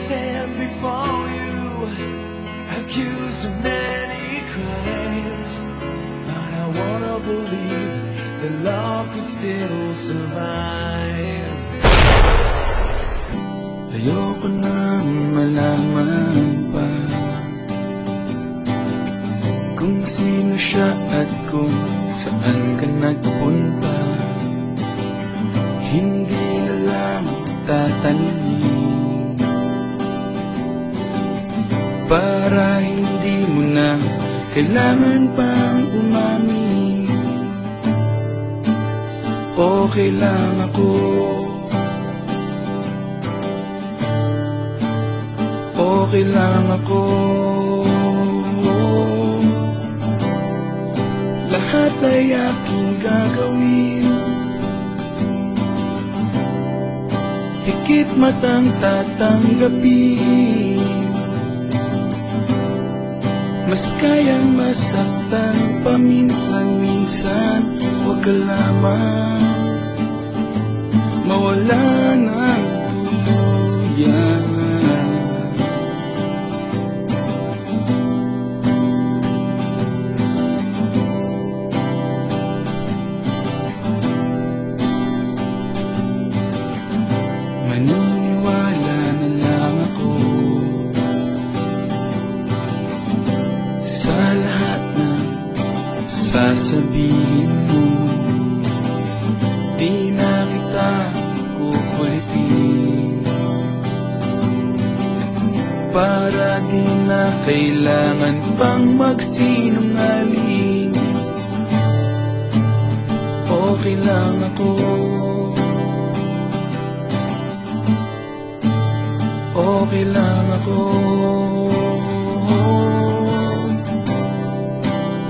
stand before you, accused of many crimes, but I wanna believe that love could still survive. Ayoko nang malaman pa kung sino siya at kung saan ka nagpunta. Hindi na lang tatanungin para hindi mo na kailangan pang umamin. Okay lang ako, okay lang ako. Lahat ay aking gagawin, higit matang tatanggapin. Mas kayang masaktan paminsan-minsan, huwag ka lamang mawala ng tuluyan. Maniniwala na lang ako sa lahat ng sasabihin mo. Di na kita kukulitin, para di na kailangan pang magsinungaling. Okay lang ako, okay lang ako.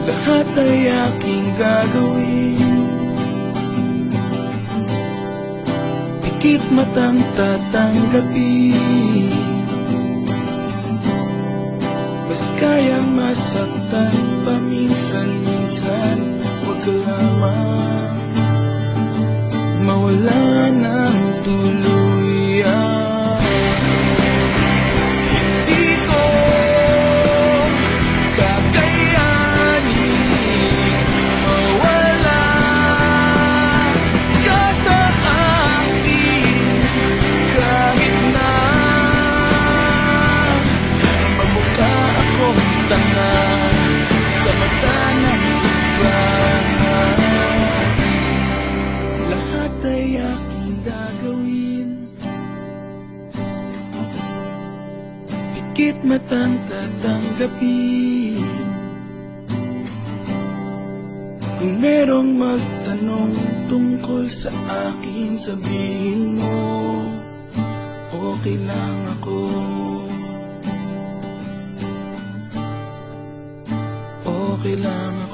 Lahat ay aking gagawin, higit matang tatanggapin. Mas kayang masaktan paminsan-minsan, huwag ka lamang mawala ng tuluyan. Sa mata ng iba, lahat ay aking gagawin, higit matang tatanggapin. Kung merong magtanong tungkol sa akin, sabihin mo, okay lang ako, okay lang ako.